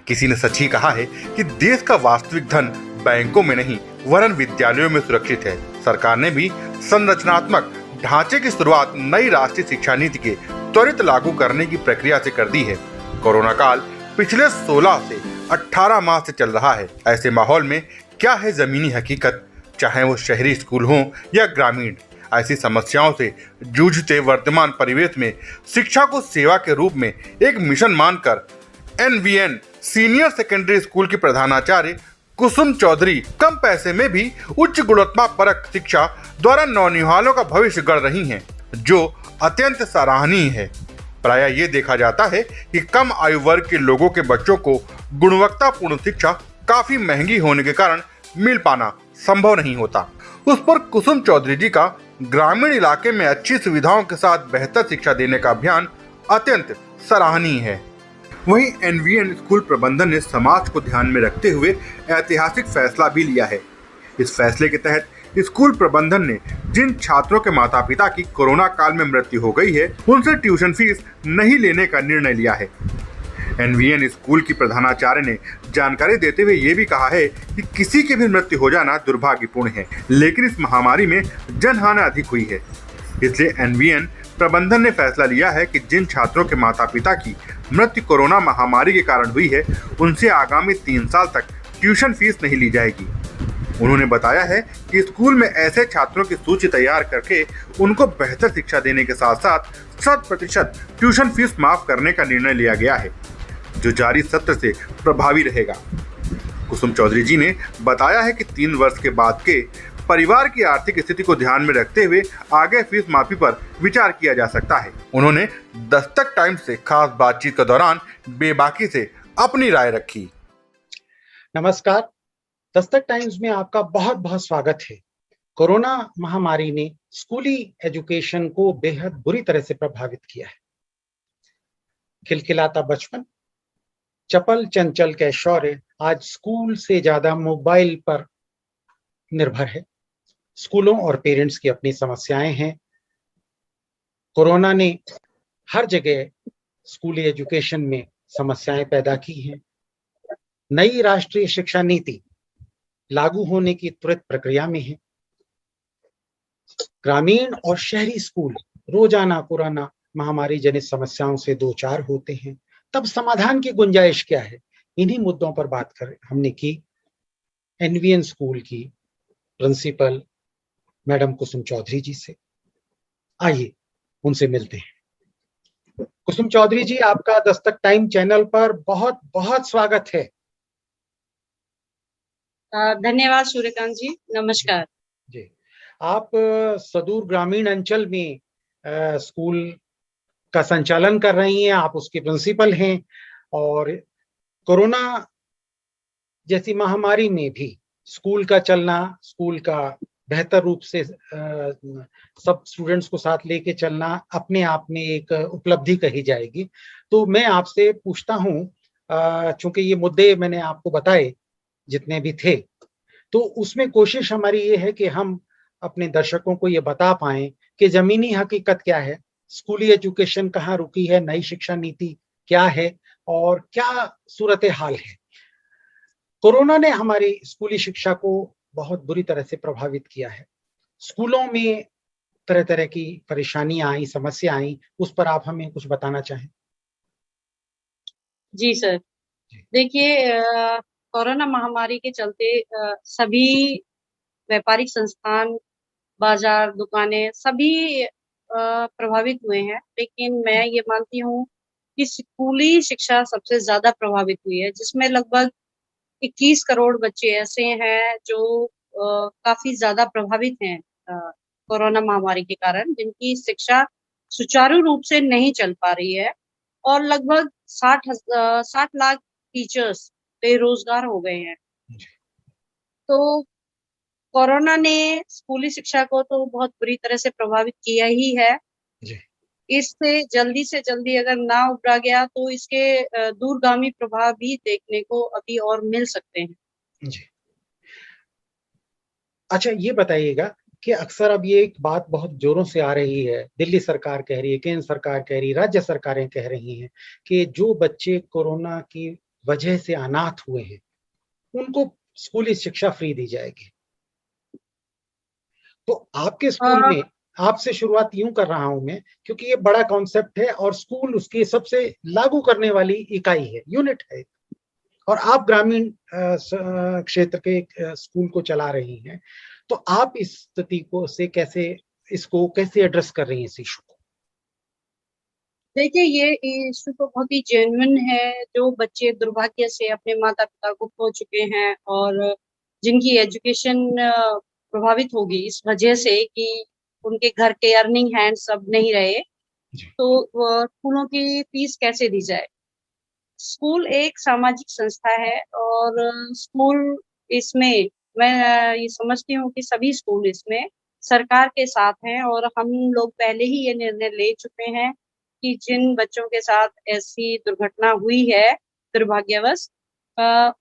किसी ने सच ही कहा है कि देश का वास्तविक धन बैंकों में नहीं वरन विद्यालयों में सुरक्षित है। सरकार ने भी संरचनात्मक ढांचे की शुरुआत नई राष्ट्रीय शिक्षा नीति के त्वरित लागू करने की प्रक्रिया से कर दी है। कोरोना काल पिछले 16 से 18 माह से चल रहा है। ऐसे माहौल में क्या है जमीनी हकीकत, चाहे वो शहरी स्कूल हो या ग्रामीण। ऐसी समस्याओं से जूझते वर्तमान परिवेश में शिक्षा को सेवा के रूप में एक मिशन मानकर एनवीएन सीनियर सेकेंडरी स्कूल की प्रधानाचार्य कुसुम चौधरी कम पैसे में भी उच्च गुणवत्ता परक शिक्षा द्वारा नौनिहालों का भविष्य गढ़ रही हैं, जो अत्यंत सराहनीय है। प्रायः ये देखा जाता है कि कम आयु वर्ग के लोगों के बच्चों को गुणवत्तापूर्ण शिक्षा काफी महंगी होने के कारण मिल पाना संभव नहीं होता। उस पर कुसुम चौधरी जी का ग्रामीण इलाके में अच्छी सुविधाओं के साथ बेहतर शिक्षा देने का अभियान अत्यंत सराहनीय है। वहीं एनवीएन स्कूल प्रबंधन ने समाज को ध्यान में रखते हुए ऐतिहासिक फैसला भी लिया है। इस फैसले के तहत स्कूल प्रबंधन ने जिन छात्रों के माता पिता की कोरोना काल में मृत्यु हो गई है, उनसे ट्यूशन फीस नहीं लेने का निर्णय लिया है। एनवीएन स्कूल की प्रधानाचार्य ने जानकारी देते हुए ये भी कहा है कि किसी की भी मृत्यु हो जाना दुर्भाग्यपूर्ण है, लेकिन इस महामारी में जनहानि अधिक हुई है। इसलिए एनवीएन प्रबंधन ने फैसला लिया है कि जिन छात्रों के माता पिता की मृत्यु कोरोना महामारी के कारण हुई है, उनसे आगामी 3 साल तक ट्यूशन फीस नहीं ली जाएगी। उन्होंने बताया है कि स्कूल में ऐसे छात्रों की सूची तैयार करके उनको बेहतर शिक्षा देने के साथ साथ 100% ट्यूशन फीस माफ करने का निर्णय लिया गया है, जो जारी सत्र से प्रभावी रहेगा। कुसुम चौधरी जी ने बताया है कि 3 वर्ष के बाद के परिवार की आर्थिक स्थिति को ध्यान में रखते हुए आगे फीस माफी पर विचार किया जा सकता है। उन्होंने दस्तक टाइम्स से खास बातचीत के दौरान बेबाकी से अपनी राय रखी। नमस्कार, दस्तक टाइम्स में आपका बहुत बहुत स्वागत है। कोरोना महामारी ने स्कूली एजुकेशन को बेहद बुरी तरह से प्रभावित किया है। खिलखिलाता बचपन, चपल चंचल कैशोर्य आज स्कूल से ज्यादा मोबाइल पर निर्भर है। स्कूलों और पेरेंट्स की अपनी समस्याएं हैं। कोरोना ने हर जगह स्कूली एजुकेशन में समस्याएं पैदा की हैं। नई राष्ट्रीय शिक्षा नीति लागू होने की त्वरित प्रक्रिया में है। ग्रामीण और शहरी स्कूल रोजाना कोरोना महामारी जनित समस्याओं से दो चार होते हैं, तब समाधान की गुंजाइश क्या है? इन्हीं मुद्दों पर बात कर हमने की एनवीएन स्कूल की प्रिंसिपल मैडम कुसुम चौधरी जी से। आइए उनसे मिलते हैं। कुसुम चौधरी जी, आपका दस्तक टाइम चैनल पर बहुत बहुत स्वागत है। धन्यवाद सूर्यकांत जी, नमस्कार जी। आप सदूर ग्रामीण अंचल में स्कूल का संचालन कर रही हैं, आप उसके प्रिंसिपल हैं और कोरोना जैसी महामारी में भी स्कूल का चलना, स्कूल का बेहतर रूप से सब स्टूडेंट्स को साथ लेके चलना अपने आप में एक उपलब्धि कही जाएगी। तो मैं आपसे पूछता हूँ, चूंकि ये मुद्दे मैंने आपको बताए जितने भी थे, तो उसमें कोशिश हमारी ये है कि हम अपने दर्शकों को ये बता पाएं कि जमीनी हकीकत क्या है, स्कूली एजुकेशन कहाँ रुकी है, नई शिक्षा नीति क्या है और क्या सूरत हाल है। कोरोना ने हमारी स्कूली शिक्षा को बहुत बुरी तरह से प्रभावित किया है। स्कूलों में तरह तरह की परेशानियां आई, समस्या आई, उस पर आप हमें कुछ बताना चाहें? जी सर, देखिए कोरोना महामारी के चलते सभी व्यापारिक संस्थान, बाजार, दुकानें सभी प्रभावित हुए हैं, लेकिन मैं ये मानती हूँ कि स्कूली शिक्षा सबसे ज्यादा प्रभावित हुई है, जिसमें लगभग 21 करोड़ बच्चे ऐसे हैं जो काफी ज्यादा प्रभावित हैं कोरोना महामारी के कारण, जिनकी शिक्षा सुचारू रूप से नहीं चल पा रही है और लगभग 60 लाख टीचर्स बेरोजगार हो गए हैं। तो कोरोना ने स्कूली शिक्षा को तो बहुत बुरी तरह से प्रभावित किया ही है। इससे जल्दी से जल्दी अगर ना उबरा गया तो इसके दूरगामी प्रभाव भी देखने को अभी और मिल सकते हैं। जी। अच्छा, ये बताइएगा कि अक्सर अब ये एक बात बहुत जोरों से आ रही है, दिल्ली सरकार कह रही है, केंद्र सरकार कह रही है, राज्य सरकारें कह रही हैं कि जो बच्चे कोरोना की वजह से अनाथ हुए हैं, उनको स्कूली शिक्षा फ्री दी जाएगी। तो आपके स्कूल अ, में, आपसे शुरुआत यूं कर रहा हूं मैं, क्योंकि ये बड़ा कॉन्सेप्ट है और स्कूल उसकी सबसे लागू करने वाली इकाई है, यूनिट है, और आप ग्रामीण क्षेत्र के एक स्कूल को चला रही हैं, तो आप इस स्थिति को से कैसे, इसको कैसे एड्रेस कर रही हैं इस इशू को? देखिए, ये इश्यू तो बहुत ही जेन्युइन है। जो बच्चे दुर्भाग्य से अपने माता पिता को खो चुके हैं और जिनकी एजुकेशन प्रभावित होगी इस वजह से कि उनके घर के अर्निंग हैंड्स अब नहीं रहे, जी। तो स्कूलों की फीस कैसे दी जाए। स्कूल एक सामाजिक संस्था है और स्कूल इसमें मैं ये समझती हूँ कि सभी स्कूल इसमें सरकार के साथ हैं और हम लोग पहले ही ये निर्णय ले चुके हैं कि जिन बच्चों के साथ ऐसी दुर्घटना हुई है दुर्भाग्यवश,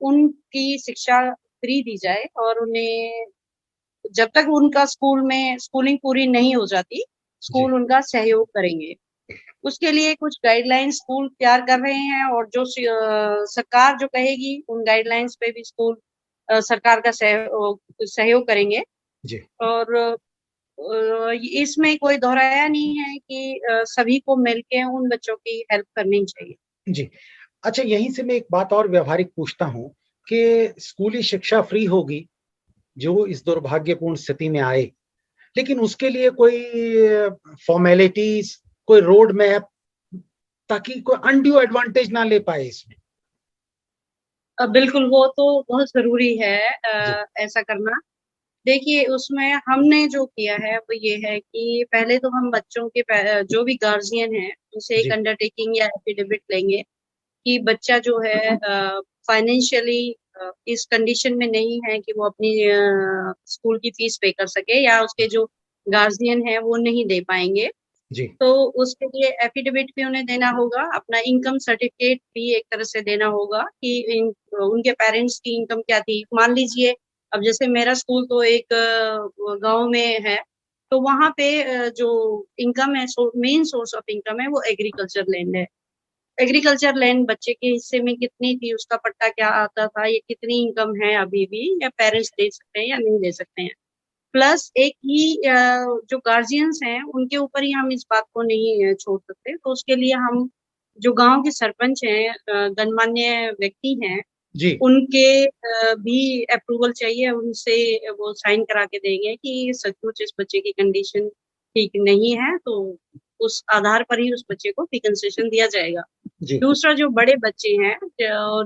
उनकी शिक्षा फ्री दी जाए और उन्हें जब तक उनका स्कूल में स्कूलिंग पूरी नहीं हो जाती, जी। स्कूल उनका सहयोग करेंगे। उसके लिए कुछ गाइडलाइंस स्कूल तैयार कर रहे हैं और जो सरकार जो कहेगी उन गाइडलाइंस पे भी स्कूल सरकार का सहयोग करेंगे। जी। और इसमें कोई दोहराया नहीं है कि सभी को मिलके उन बच्चों की हेल्प करनी चाहिए। जी। अच्छा, यहीं से मैं एक बात और व्यवहारिक पूछता हूँ कि स्कूली शिक्षा फ्री होगी जो इस दुर्भाग्यपूर्ण स्थिति में आए, लेकिन उसके लिए कोई फॉर्मेलिटीज, कोई रोड मैप, ताकि कोई अनड्यू एडवांटेज ना ले पाए इसमें। बिल्कुल, वो तो बहुत ज़रूरी है जी। ऐसा करना। देखिए, उसमें हमने जो किया है वो ये है कि पहले तो हम बच्चों के जो भी गार्जियन हैं, उनसे एक जी। अंडरटेकिंग या एफिडेविट लेंगे कि बच्चा जो है फाइनेंशियली इस कंडीशन में नहीं है कि वो अपनी स्कूल की फीस पे कर सके या उसके जो गार्जियन हैं वो नहीं दे पाएँगे। जी। तो उसके लिए एफिडेविट भी उन्हें देना होगा, अपना इनकम सर्टिफिकेट भी एक तरह से देना होगा कि उनके पेरेंट्स की इनकम क्या थी। मान लीजिए अब जैसे मेरा स्कूल तो एक गाँव में है, तो वहाँ पे जो इनकम है, मेन सोर्स ऑफ इनकम है वो एग्रीकल्चर लैंड है। एग्रीकल्चर लैंड बच्चे के हिस्से में कितनी थी, उसका पट्टा क्या आता था, ये कितनी इनकम है अभी भी, या पेरेंट्स दे सकते हैं या नहीं दे सकते हैं। प्लस एक ही जो गार्जियंस हैं उनके ऊपर ही हम इस बात को नहीं छोड़ सकते, तो उसके लिए हम जो गांव के सरपंच हैं, गणमान्य व्यक्ति हैं, जी। उनके भी अप्रूवल चाहिए, उनसे वो साइन करा के देंगे कि सचमुच इस बच्चे की कंडीशन ठीक नहीं है, तो उस आधार पर ही उस बच्चे को फी कंसेशन दिया जाएगा। जी। दूसरा, जो बड़े बच्चे हैं,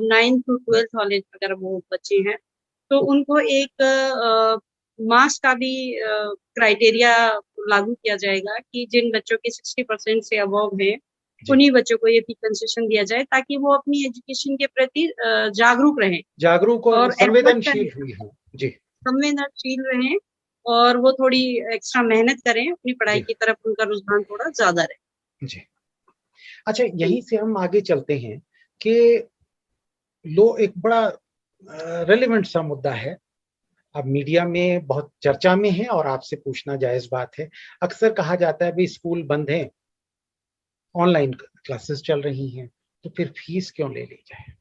9th to 12th वाले अगर वो बच्चे हैं, तो उनको एक मार्क्स का भी क्राइटेरिया लागू किया जाएगा कि जिन बच्चों के 60% से अबव हैं, जी। उन्हीं बच्चों को ये फी कंसेशन दिया जाए ताकि वो अपनी एजुकेशन के प्रति जागरूक रहें जागरूक और और एफर्ट करें, संवेदनशील हुई हो। जी। संवेदनशील रहें और वो थोड़ी एक्स्ट्रा मेहनत करें, अपनी पढ़ाई जी। की तरफ उनका रुझान थोड़ा ज़्यादा रहे। जी। अच्छा, जी। यहीं से हम आगे चलते हैं कि लो एक बड़ा रेलेवेंट सा मुद्दा है, अब मीडिया में बहुत चर्चा में है और आपसे पूछना जायज़ बात है। अक्सर कहा जाता है भई स्कूल बंद हैं, ऑनलाइन क्लासेस चल रही हैं, तो फिर फीस क्यों ले ली जाए?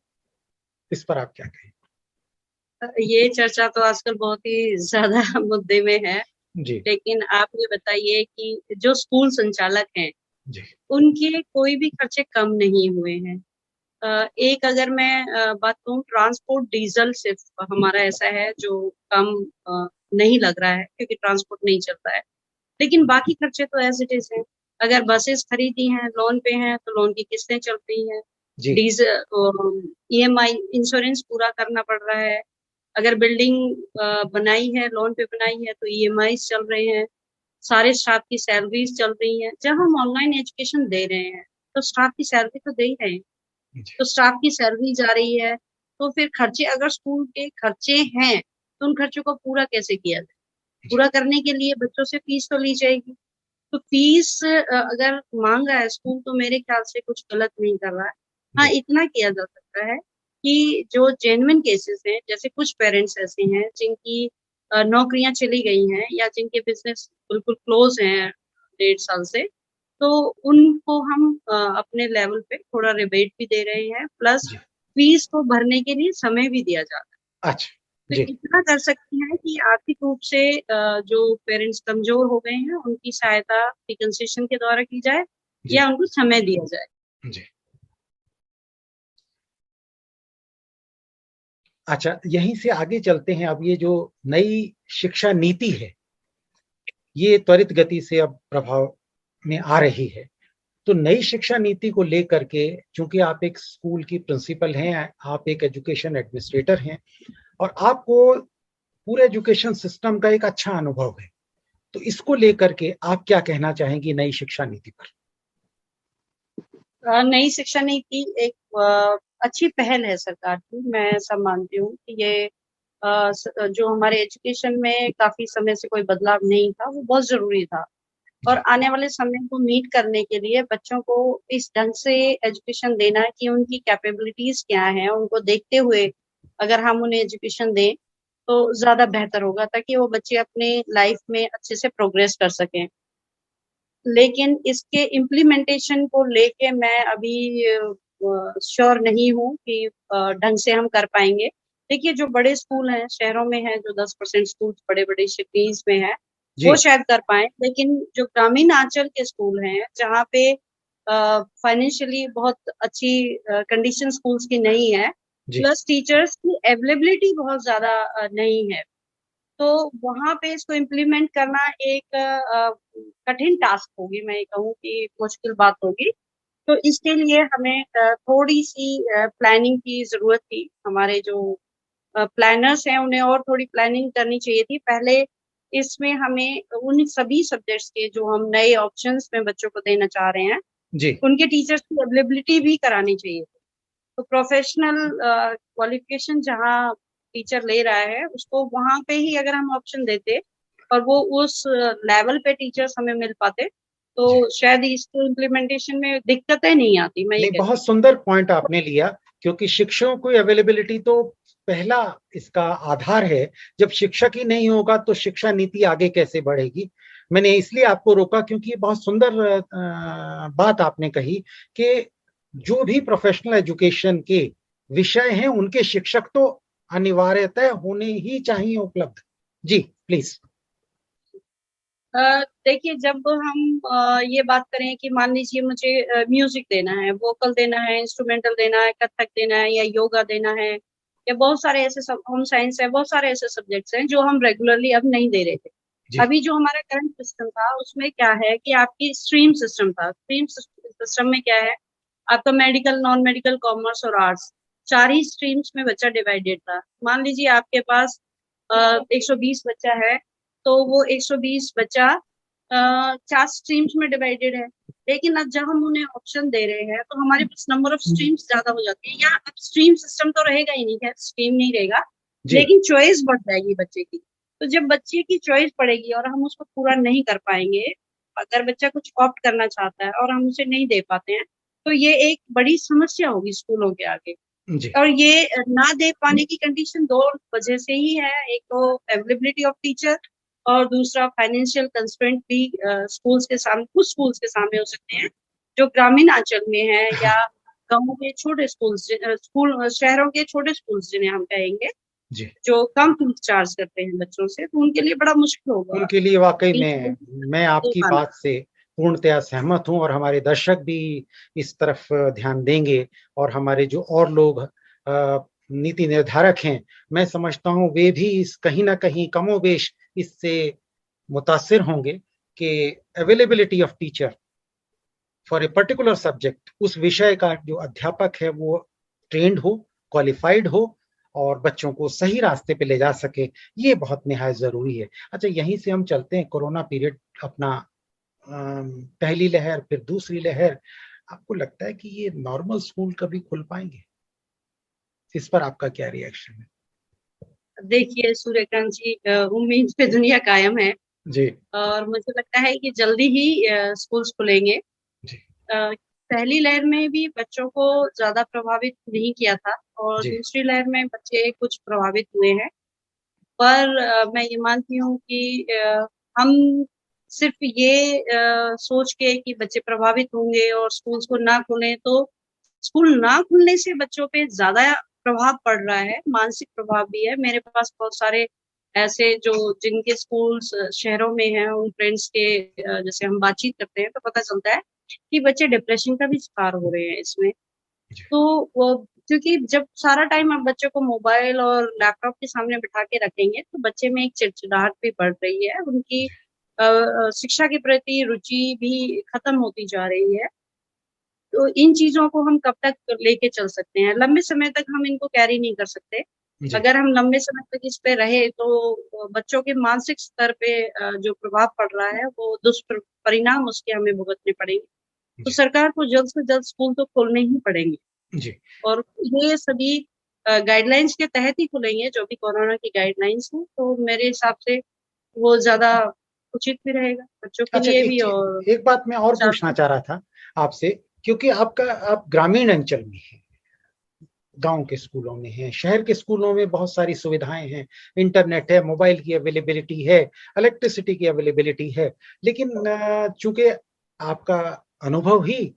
इस पर आप क्या कहें? ये चर्चा तो आजकल बहुत ही ज़्यादा मुद्दे में है, जी। लेकिन आप ये बताइए कि जो स्कूल संचालक हैं, जी। उनके कोई भी खर्चे कम नहीं हुए हैं। एक अगर मैं बात कहूँ, ट्रांसपोर्ट डीज़ल सिर्फ़ हमारा ऐसा है जो कम नहीं लग रहा है क्योंकि ट्रांसपोर्ट नहीं चल रहा है। लेकिन बाकी खर्चे तो एज़ इट इज़ हैं। अगर बसेस खरीदी हैं, लोन पे हैं, तो लोन की किस्तें चल रही हैं। जी। ईएमआई इंश्योरेंस पूरा करना पड़ रहा है। अगर बिल्डिंग बनाई है, लोन पे बनाई है, तो ईएमआईज़ चल रहे हैं। सारे स्टाफ की सैलरीज़ चल रही हैं। जब हम ऑनलाइन एजुकेशन दे रहे हैं, तो स्टाफ की सैलरी तो दे ही रहे हैं। जी। तो स्टाफ की सैलरी जा रही है, तो फिर खर्चे, अगर स्कूल के खर्चे हैं, तो उन खर्चों को पूरा कैसे किया जाए? जी। पूरा करने के लिए बच्चों से फीस तो ली जाएगी। तो फीस अगर माँग रहा है स्कूल, तो मेरे ख्याल से कुछ गलत नहीं कर रहा है। हाँ, जी। इतना किया जा सकता है कि जो जेन्युइन केसेस हैं, जैसे कुछ पेरेंट्स ऐसे हैं जिनकी नौकरियाँ चली गई हैं या जिनके बिज़नेस बिल्कुल क्लोज़ हैं 1.5 साल से, तो उनको हम अपने लेवल पे थोड़ा रिबेट भी दे रहे हैं, प्लस जी। फीस को भरने के लिए समय भी दिया जाता है। अच्छा तो जी इतना कर सकते हैं कि आर्थिक रूप से जो पेरेंट्स कमजोर हो गए हैं उनकी सहायता कंसेशन के द्वारा की जाए जी या उनको समय दिया जाए। जी। अच्छा, यहीं से आगे चलते हैं। अब ये जो नई शिक्षा नीति है, ये त्वरित गति से अब प्रभाव में आ रही है। तो नई शिक्षा नीति को लेकर के, चूंकि आप एक स्कूल की प्रिंसिपल हैं, आप एक एजुकेशन एडमिनिस्ट्रेटर हैं और आपको पूरे एजुकेशन सिस्टम का एक अच्छा अनुभव है, तो इसको लेकर के आप क्या कहना चाहेंगी नई शिक्षा नीति पर? नई शिक्षा नीति एक अच्छी पहल है सरकार की। मैं ऐसा मानती हूँ कि ये जो हमारे एजुकेशन में काफी समय से कोई बदलाव नहीं था, वो बहुत जरूरी था। और आने वाले समय को मीट करने के लिए बच्चों को इस ढंग से एजुकेशन देना कि उनकी कैपेबिलिटीज क्या हैं, उनको देखते हुए अगर हम उन्हें एजुकेशन दें तो ज्यादा बेहतर होगा, ताकि वो बच्चे अपने लाइफ में अच्छे से प्रोग्रेस कर सकें। लेकिन इसके इम्प्लीमेंटेशन को लेके मैं अभी श्योर नहीं हूँ कि ढंग से हम कर पाएंगे। देखिए, जो बड़े स्कूल हैं शहरों में हैं, जो 10% स्कूल बड़े बड़े सिटीज में है, जी वो शायद कर पाए। लेकिन जो ग्रामीण अंचल के स्कूल हैं, जहाँ पे फाइनेंशियली बहुत अच्छी कंडीशन स्कूल्स की नहीं है, जी प्लस टीचर्स की अवेलेबिलिटी बहुत ज्यादा नहीं है, तो वहां पे इसको इम्प्लीमेंट करना एक कठिन टास्क होगी। मैं ये कहूँ कि मुश्किल बात होगी। तो इसके लिए हमें थोड़ी सी प्लानिंग की जरूरत थी। हमारे जो प्लानर्स हैं उन्हें और थोड़ी प्लानिंग करनी चाहिए थी पहले। इसमें हमें उन सभी सब्जेक्ट्स के जो हम नए ऑप्शंस में बच्चों को देना चाह रहे हैं, जी उनके टीचर्स की अवेलेबिलिटी भी करानी चाहिए। तो प्रोफेशनल क्वालिफिकेशन जहाँ टीचर ले रहा है, उसको वहां पे ही अगर हम ऑप्शन देते और वो उस लेवल पे टीचर्स हमें मिल पाते, तो जी। शायद इसको इम्प्लीमेंटेशन में दिक्कतें नहीं आती। मैं ये नहीं, कहती बहुत सुंदर पॉइंट आपने लिया, क्योंकि शिक्षकों की अवेलेबिलिटी तो पहला इसका आधार है। जब शिक्षक ही नहीं होगा तो शिक्षा नीति आगे कैसे बढ़ेगी? मैंने इसलिए आपको रोका क्योंकि ये बहुत सुंदर बात आपने कही कि जो भी प्रोफेशनल एजुकेशन के विषय हैं उनके शिक्षक तो अनिवार्यतः होने ही चाहिए उपलब्ध। जी प्लीज। देखिए, जब हम ये बात करें कि मान लीजिए मुझे म्यूजिक देना है, वोकल देना है, इंस्ट्रूमेंटल देना है, कथक देना है या योगा देना है, या बहुत सारे ऐसे सब, होम साइंस है, बहुत सारे ऐसे सब्जेक्ट्स हैं जो हम रेगुलरली अब नहीं दे रहे थे। जी अभी जो हमारा करंट सिस्टम था उसमें क्या है कि आपकी स्ट्रीम सिस्टम था। स्ट्रीम सिस्टम में क्या है, आपका मेडिकल, नॉन मेडिकल, कॉमर्स और आर्ट्स, चार ही स्ट्रीम्स में बच्चा डिवाइडेड था। मान लीजिए आपके पास 120 बच्चा है, तो वो 120 बच्चा चार स्ट्रीम्स में डिवाइडेड है। लेकिन अब जब हम उन्हें ऑप्शन दे रहे हैं तो हमारे पास नंबर ऑफ स्ट्रीम्स ज्यादा हो जाती है, या अब स्ट्रीम सिस्टम तो रहेगा ही नहीं है, स्ट्रीम नहीं रहेगा, जी लेकिन चॉइस बढ़ जाएगी बच्चे की। तो जब बच्चे की चॉइस बढ़ेगी और हम उसको पूरा नहीं कर पाएंगे, अगर बच्चा कुछ ऑप्ट करना चाहता है और हम उसे नहीं दे पाते हैं, तो ये एक बड़ी समस्या होगी स्कूलों के आगे। जी और ये ना दे पाने की कंडीशन दो वजह से ही है। एक तो अवेलेबिलिटी ऑफ टीचर, और दूसरा फाइनेंशियल कंस्ट्रेंट भी स्कूल्स के सामने, कुछ स्कूल्स के सामने हो सकते हैं जो ग्रामीण अंचल में है, या गांवों के छोटे स्कूल्स, स्कूल शहरों के छोटे स्कूल्स जिन्हें हम कहेंगे, जी। जो कम फीस चार्ज करते हैं बच्चों से, तो उनके लिए बड़ा मुश्किल होगा उनके लिए वाकई इन में स्कूल की मैं दे आपकी पाना। बात से पूर्णतया सहमत हूं और हमारे दर्शक भी इस तरफ ध्यान देंगे। और हमारे जो और लोग नीति निर्धारक हैं, मैं समझता हूं वे भी इस कहीं ना कहीं कमोबेश इससे मुतासिर होंगे कि availability of teacher for a particular subject, उस विषय का जो अध्यापक है वो ट्रेंड हो, क्वालिफाइड हो और बच्चों को सही रास्ते पे ले जा सके, ये बहुत निहायत जरूरी है। अच्छा, यहीं से हम चलते हैं कोरोना पीरियड अपना, पहली लहर फिर दूसरी लहर। आपको लगता है कि ये नॉर्मल स्कूल कभी खुल पाएंगे? इस पर आपका क्या रिएक्शन है? देखिए सूर्यकांत जी, उम्मीद पे दुनिया कायम है, जी और मुझे लगता है कि जल्दी ही स्कूल्स खुलेंगे। जी अ, पहली लहर में भी बच्चों को ज्यादा प्रभावित नहीं किया था, और जी दूसरी लहर में बच्चे कुछ प्रभावित हुए हैं। पर मैं ये मानती हूँ कि हम सिर्फ ये सोच के कि बच्चे प्रभावित होंगे और स्कूल्स को ना खोलें तो स्कूल ना खुलने से बच्चों पे ज्यादा प्रभाव पड़ रहा है, मानसिक प्रभाव भी है। मेरे पास बहुत सारे ऐसे जो जिनके स्कूल्स शहरों में हैं, उन फ्रेंड्स के जैसे हम बातचीत करते हैं तो पता चलता है कि बच्चे डिप्रेशन का भी शिकार हो रहे हैं इसमें। तो वो क्योंकि जब सारा टाइम आप बच्चों को मोबाइल और लैपटॉप के सामने बिठा के रखेंगे तो बच्चे में एक चिड़चिड़ाहट भी बढ़ रही है, उनकी शिक्षा के प्रति रुचि भी खत्म होती जा रही है। तो इन चीजों को हम कब तक लेके चल सकते हैं? लंबे समय तक हम इनको कैरी नहीं कर सकते। अगर हम लंबे समय तक इस पे रहे तो बच्चों के मानसिक स्तर पे जो प्रभाव पड़ रहा है वो दुष्परिणाम उसके हमें भुगतने पड़ेंगे। तो सरकार को जल्द से जल्द स्कूल तो खोलने ही पड़ेंगे जी। और ये सभी गाइडलाइंस के तहत ही खुलेंगे, जो भी कोरोना की गाइडलाइंस हैं। तो मेरे हिसाब से वो ज्यादा उचित भी रहेगा बच्चों के अच्छा, लिए भी और एक बात मैं और पूछना चाह रहा था आपसे, क्योंकि आप ग्रामीण अंचल में हैं, गांव के स्कूलों में हैं, शहर के स्कूलों में बहुत सारी सुविधाएं हैं, इंटरनेट है, मोबाइल की अवेलेबिलिटी है, इलेक्ट्रिसिटी की अवेलेबिलिटी है, लेकिन चूंकि आपका अनुभव ही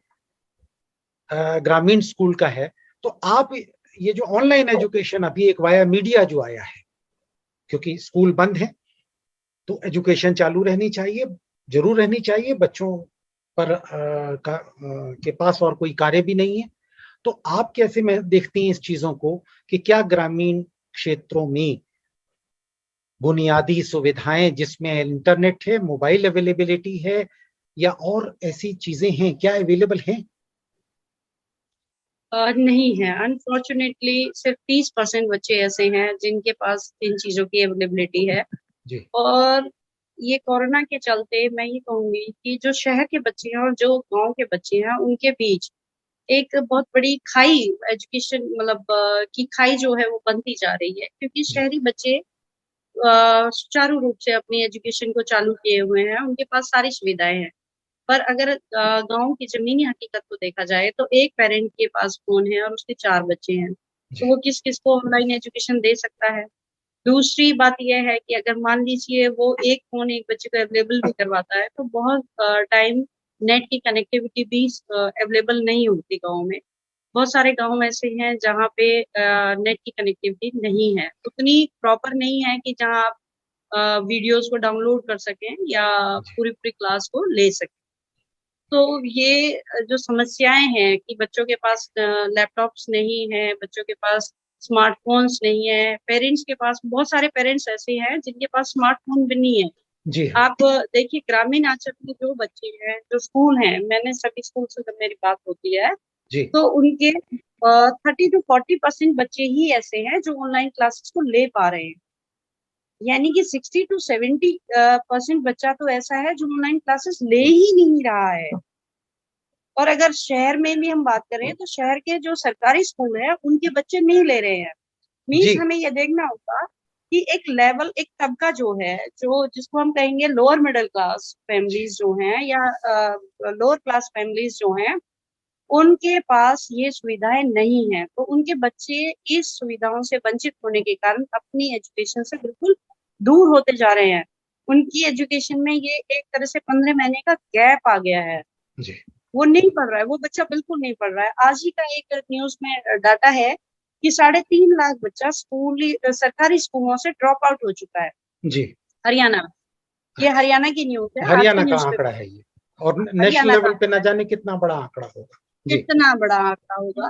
ग्रामीण स्कूल का है, तो आप ये जो ऑनलाइन एजुकेशन अभी एक वाया मीडिया जो आया है, क्योंकि स्कूल बंद है तो एजुकेशन चालू रहनी चाहिए, जरूर रहनी चाहिए, बच्चों पर के पास और कोई कार्य भी नहीं है। तो आप कैसे में देखती हैं इस चीजों को कि क्या ग्रामीण क्षेत्रों में बुनियादी सुविधाएं जिसमें इंटरनेट है, मोबाइल अवेलेबिलिटी है या और ऐसी चीजें हैं, क्या अवेलेबल हैं? नहीं है, अनफॉर्चुनेटली सिर्फ 30% बच्चे ऐसे हैं जिनके पास इन चीजों की अवेलेबिलिटी है। जी। और ये कोरोना के चलते मैं ये कहूंगी कि जो शहर के बच्चे हैं और जो गांव के बच्चे हैं उनके बीच एक बहुत बड़ी खाई, एजुकेशन मतलब की खाई जो है वो बनती जा रही है, क्योंकि शहरी बच्चे सुचारू रूप से अपनी एजुकेशन को चालू किए हुए हैं, उनके पास सारी सुविधाएं हैं। पर अगर गांव की जमीनी हकीकत को देखा जाए तो एक पेरेंट के पास फोन है और उसके 4 बच्चे हैं, तो वो किस किस को ऑनलाइन एजुकेशन दे सकता है? दूसरी बात यह है कि अगर मान लीजिए वो एक फोन एक बच्चे को अवेलेबल भी करवाता है तो बहुत टाइम नेट की कनेक्टिविटी भी अवेलेबल नहीं होती गाँव में। बहुत सारे गाँव ऐसे हैं जहाँ पे नेट की कनेक्टिविटी नहीं है, उतनी प्रॉपर नहीं है कि जहाँ आप वीडियोस को डाउनलोड कर सकें या पूरी पूरी क्लास को ले सकें। तो ये जो समस्याएं हैं कि बच्चों के पास लैपटॉप्स नहीं है, बच्चों के पास स्मार्टफोन्स नहीं है, पेरेंट्स के पास, बहुत सारे पेरेंट्स ऐसे हैं जिनके पास स्मार्टफोन भी नहीं है। जी हाँ। आप देखिए ग्रामीण अंचल में जो बच्चे हैं, जो स्कूल हैं, मैंने सभी स्कूल से जब मेरी बात होती है जी। तो उनके 30 to 40% बच्चे ही ऐसे हैं जो ऑनलाइन क्लासेस को ले पा रहे हैं, यानी कि 60 to 70% बच्चा तो ऐसा है जो ऑनलाइन क्लासेस ले ही नहीं रहा है। और अगर शहर में भी हम बात करें तो शहर के जो सरकारी स्कूल है उनके बच्चे नहीं ले रहे हैं। मीन्स हमें ये देखना होगा कि एक लेवल, एक तबका जो है, जो जिसको हम कहेंगे लोअर मिडिल क्लास फैमिलीज जो हैं या लोअर क्लास फैमिलीज जो हैं, उनके पास ये सुविधाएं नहीं है, तो उनके बच्चे इस सुविधाओं से वंचित होने के कारण अपनी एजुकेशन से बिल्कुल दूर होते जा रहे हैं। उनकी एजुकेशन में ये एक तरह से 15 महीने का गैप आ गया है। जी। वो नहीं पढ़ रहा है, वो बच्चा बिल्कुल नहीं पढ़ रहा है। आज ही का एक न्यूज में डाटा है कि 3.5 लाख बच्चा सरकारी स्कूलों से ड्रॉप आउट हो चुका है। जी। हरियाणा में, ये हरियाणा की न्यूज है, हरियाणा का आंकड़ा है ये, और नेशनल लेवल पे ना जाने कितना बड़ा आंकड़ा होगा। कितना बड़ा आंकड़ा होगा।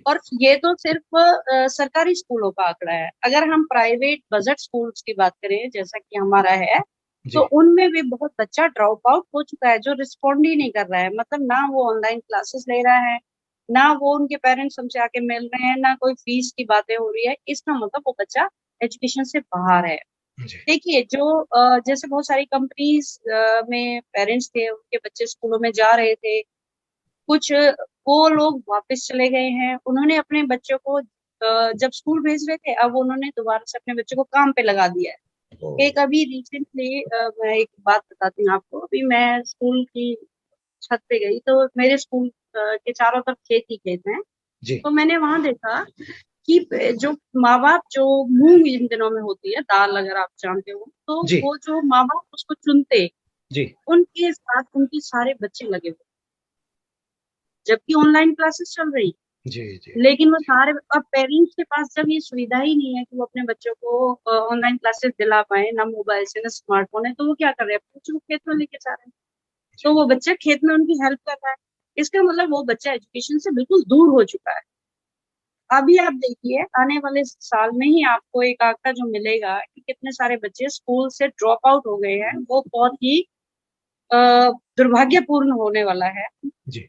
और ये तो सिर्फ सरकारी स्कूलों का आंकड़ा है। अगर हम प्राइवेट बजट स्कूल्स की बात करें जैसा कि हमारा है, तो उनमें भी बहुत बच्चा ड्रॉप आउट हो चुका है, जो रिस्पॉन्ड ही नहीं कर रहा है। मतलब ना वो ऑनलाइन क्लासेस ले रहा है, ना वो उनके पेरेंट्स हमसे आके मिल रहे हैं, ना कोई फीस की बातें हो रही है। इसका मतलब वो बच्चा एजुकेशन से बाहर है। देखिए जो जैसे बहुत सारी कंपनीज में पेरेंट्स थे, उनके बच्चे स्कूलों में जा रहे थे, कुछ वो लोग वापस चले गए हैं। उन्होंने अपने बच्चों को जब स्कूल भेज रहे थे, अब उन्होंने दोबारा से अपने बच्चों को काम पे लगा दिया है। एक अभी रिसेंटली मैं एक बात बताती हूँ आपको। अभी मैं स्कूल की छत पे गई तो मेरे स्कूल के चारों तरफ खेत ही खेत हैं। तो मैंने वहां देखा कि जो माँ बाप, जो मूंग इन दिनों में होती है दाल, अगर आप जानते हो, तो वो जो माँ बाप उसको चुनते, उनके साथ उनके सारे बच्चे लगे हुए, जबकि ऑनलाइन क्लासेस चल रही। जी जी लेकिन वो सारे, अब पेरेंट्स के पास जब ये सुविधा ही नहीं है कि वो अपने बच्चों को ऑनलाइन क्लासेस दिला पाए, ना मोबाइल से ना स्मार्टफोन है, तो वो क्या कर रहे हैं, बच्चों को खेत में लेके जा रहे हैं। तो वो बच्चा खेत में उनकी हेल्प कर रहा है, इसका मतलब वो बच्चा एजुकेशन से बिल्कुल दूर हो चुका है। अभी आप देखिए आने वाले साल में ही आपको एक आंकड़ा जो मिलेगा कि कितने सारे बच्चे स्कूल से ड्रॉप आउट हो गए हैं, वो बहुत ही अ, दुर्भाग्यपूर्ण होने वाला है। जी।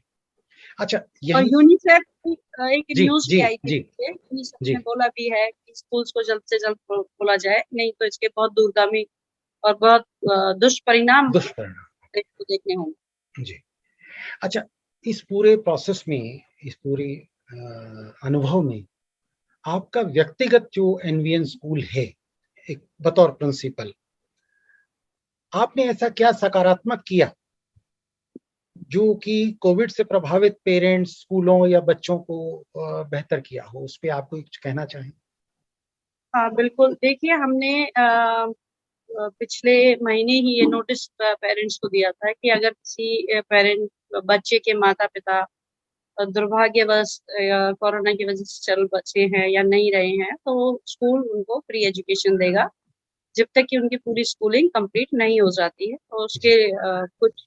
अच्छा, और यही। यूनिसेफ की एक जी न्यूज जी भी आई थी, जी यूनिसेफ जी। ने बोला भी है कि स्कूल्स को जल्द से जल्द खोला जाए, नहीं तो इसके बहुत दूरगामी और बहुत दुष्परिणाम दुष्परिणाम। को देखने होंगे। जी। अच्छा, इस पूरे प्रोसेस में, इस पूरे अनुभव में आपका व्यक्तिगत जो एनवीएन स्कूल है, एक बतौर प्रिंसिपल, आपने ऐसा क्या सकारात्मक किया जो कि कोविड से प्रभावित पेरेंट्स, स्कूलों या बच्चों को बेहतर किया हो? उस पे आप कुछ कहना चाहें? हाँ बिल्कुल, देखिए हमने पिछले महीने ही ये नोटिस पेरेंट्स को दिया था कि अगर किसी पेरेंट बच्चे के माता पिता दुर्भाग्यवश कोरोना की वजह से चल बचे हैं या नहीं रहे हैं, तो स्कूल उनको फ्री एजुकेशन देगा जब तक कि उनकी पूरी स्कूलिंग कंप्लीट नहीं हो जाती है। तो उसके कुछ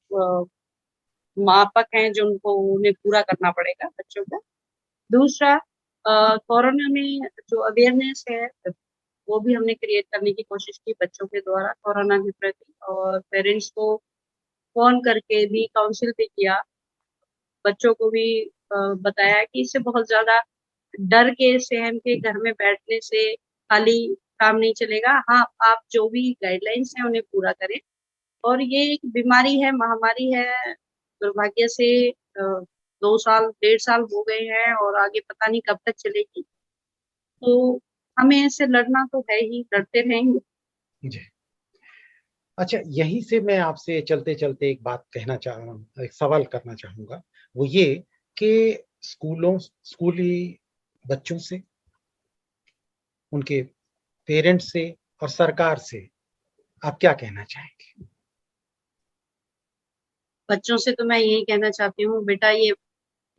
मापक हैं जो उनको उन्हें पूरा करना पड़ेगा बच्चों को। दूसरा, कोरोना में जो अवेयरनेस है वो भी हमने क्रिएट करने की कोशिश की बच्चों के द्वारा कोरोना के प्रति, और पेरेंट्स को फोन करके भी काउंसिल भी किया, बच्चों को भी बताया कि इससे बहुत ज्यादा डर के सहम के घर में बैठने से खाली काम नहीं चलेगा। हाँ, आप जो भी गाइडलाइंस हैं उन्हें पूरा करें, और ये एक बीमारी है, महामारी है, दुर्भाग्य से 2 साल 1.5 साल हो गए हैं और आगे पता नहीं कब तक चलेगी। तो हमें इससे लड़ना तो है ही, लड़ते रहेंगे। जी। अच्छा, यहीं से मैं आपसे चलते-चलते एक बात एक सवाल करना चाहूँगा। वो ये कि स्कूली बच्चों से, उनके पेरेंट्स से और सरकार से आप क्या कहना चाहेंगे? बच्चों से तो मैं यही कहना चाहती हूँ, बेटा ये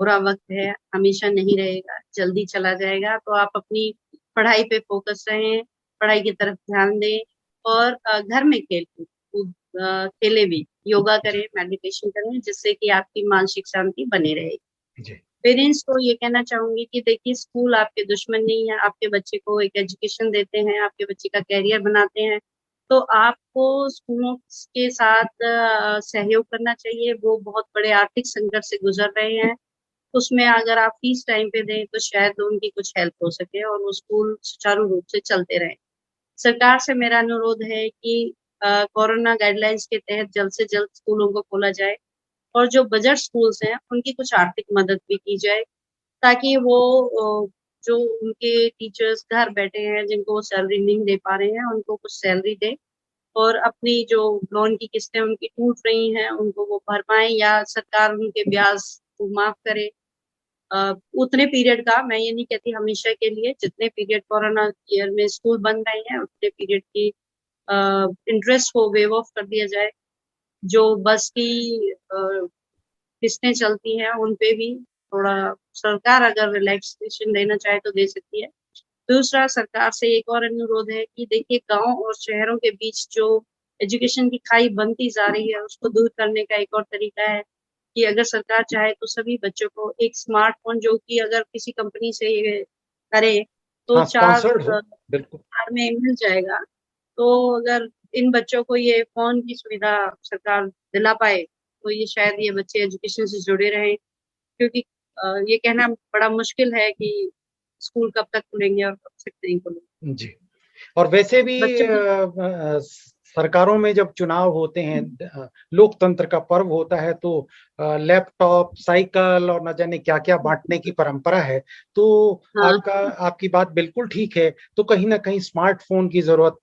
बुरा वक्त है, हमेशा नहीं रहेगा, जल्दी चला जाएगा, तो आप अपनी पढ़ाई पे फोकस रहें, पढ़ाई की तरफ ध्यान दें, और घर में खेले भी, योगा करें, जी, मेडिटेशन करें, जिससे कि आपकी मानसिक शांति बनी रहे। जी। पेरेंट्स को ये कहना चाहूंगी कि देखिए स्कूल आपके दुश्मन नहीं है, आपके बच्चे को एक एजुकेशन देते हैं, आपके बच्चे का कैरियर बनाते हैं, तो आपको स्कूलों के साथ सहयोग करना चाहिए। वो बहुत बड़े आर्थिक संकट से गुजर रहे हैं, उसमें अगर आप फीस टाइम पे दें तो शायद उनकी कुछ हेल्प हो सके और वो स्कूल सुचारू रूप से चलते रहें। सरकार से मेरा अनुरोध है कि कोरोना गाइडलाइंस के तहत जल्द से जल्द स्कूलों को खोला जाए, और जो बजट स्कूल्स हैं उनकी कुछ आर्थिक मदद भी की जाए, ताकि वो जो उनके टीचर्स घर बैठे हैं जिनको वो सैलरी नहीं दे पा रहे हैं, उनको कुछ सैलरी दे, और अपनी जो लोन की किस्तें उनकी टूट रही हैं उनको वो भर पाए, या सरकार उनके ब्याज को माफ करे। उतने पीरियड का, मैं ये नहीं कहती हमेशा के लिए, जितने पीरियड कोरोना ईयर में स्कूल बंद रहे हैं उतने पीरियड की इंटरेस्ट को वेव ऑफ कर दिया जाए। जो बस की किस्तें चलती हैं उन पे भी थोड़ा सरकार अगर रिलैक्सेशन देना चाहे तो दे सकती है। दूसरा, सरकार से एक और अनुरोध है कि देखिए गांव और शहरों के बीच जो एजुकेशन की खाई बनती जा रही है उसको दूर करने का एक और तरीका है कि अगर सरकार चाहे तो सभी बच्चों को एक स्मार्टफोन, जो कि अगर किसी कंपनी से ये करे तो हाँ, चार स्पॉन्सर्ड हो, बिल्कुल। हजार में मिल जाएगा। तो अगर इन बच्चों को ये फोन की सुविधा सरकार दिला पाए तो ये शायद ये बच्चे एजुकेशन से जुड़े रहें, क्योंकि ये कहना बड़ा मुश्किल है कि स्कूल कब तक खुलेंगे और कब तक नहीं खुलेंगे। जी। और वैसे भी बच्चों की सरकारों में जब चुनाव होते हैं, लोकतंत्र का पर्व होता है, तो लैपटॉप, साइकिल और न जाने क्या-क्या बाँटने की परंपरा है। तो हाँ, आपकी बात बिल्कुल ठीक है। तो कहीं न कहीं स्मार्टफ़ोन की ज़रूरत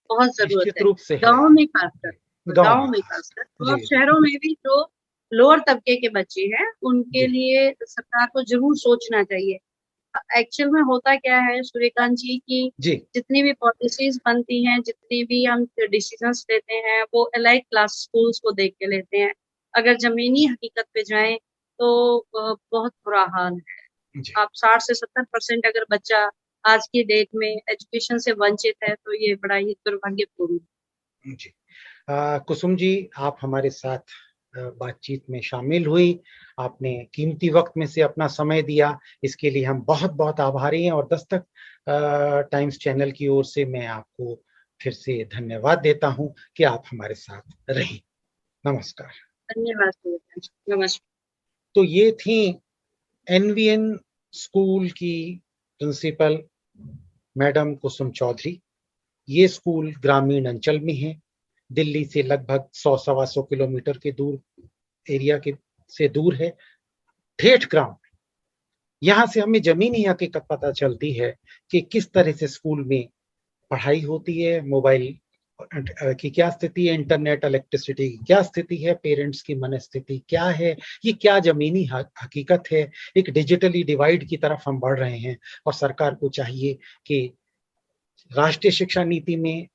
बहुत ज़रूरत निश्चित है, रूप से है। गाँव में खासकर, गाँव गाँव में में खास। खासकर, और जी, जी। शहरों में भी जो लोअर तबके के बच्चे हैं, उनके जी, लिए सरकार को ज़रूर सोचना चाहिए। एक्चुअल में होता क्या है सूर्यकांत जी कि जी। जितनी भी पॉलिसीज़ बनती हैं, जितनी भी हम डिसीज़न्स लेते हैं, वो एलाइड क्लास स्कूल्स को देख के लेते हैं। अगर ज़मीनी हकीकत पे जाएँ, तो बहुत बुरा हाल है। जी आप 60 से 70% अगर बच्चा आज की डेट में एजुकेशन से वंचित है तो ये बड़ा ही दुर्भाग्यपूर्ण है। जी। कुसुम जी, आप हमारे साथ बातचीत में शामिल हुई, आपने कीमती वक्त में से अपना समय दिया, इसके लिए हम बहुत-बहुत आभारी हैं और दस्तक टाइम्स चैनल की ओर से मैं आपको फिर से धन्यवाद देता हूं कि आप हमारे साथ रहीं। नमस्कार। धन्यवाद सूर्यवंशी। नमस्कार। तो ये थी एनवीएन स्कूल की प्रिंसिपल मैडम कुसुम चौधरी। ये स्कूल ग्रामीण अंचल में है, दिल्ली से लगभग 100 सवा 100 किलोमीटर के दूर एरिया के से दूर है, ठेठ ग्राउंड। यहाँ से हमें जमीनी हकीकत पता चलती है कि किस तरह से स्कूल में पढ़ाई होती है, मोबाइल की क्या स्थिति है, इंटरनेट, इलेक्ट्रिसिटी की क्या स्थिति है, पेरेंट्स की मनस्थिति क्या है, ये क्या जमीनी हकीकत है। एक डिजिटली डिवाइड की तरफ हम बढ़ रहे हैं और सरकार को चाहिए कि राष्ट्रीय शिक्षा नीति में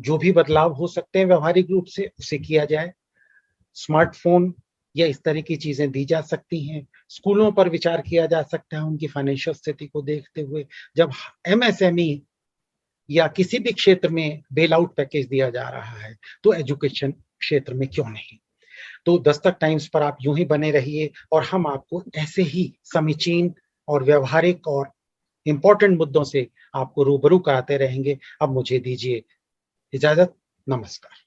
जो भी बदलाव हो सकते हैं व्यवहारिक रूप से उसे किया जाए। स्मार्टफोन या इस तरह की चीजें दी जा सकती हैं। स्कूलों पर विचार किया जा सकता है उनकी फाइनेंशियल स्थिति को देखते हुए। जब एमएसएमई या किसी भी क्षेत्र में बेल आउट पैकेज दिया जा रहा है तो एजुकेशन क्षेत्र में क्यों नहीं। तो दस्तक टाइम्स पर आप यूं ही बने रहिए और हम आपको ऐसे ही समीचीन और व्यवहारिक और इंपॉर्टेंट मुद्दों से आपको रूबरू कराते रहेंगे। अब मुझे दीजिए इजाजत। नमस्कार।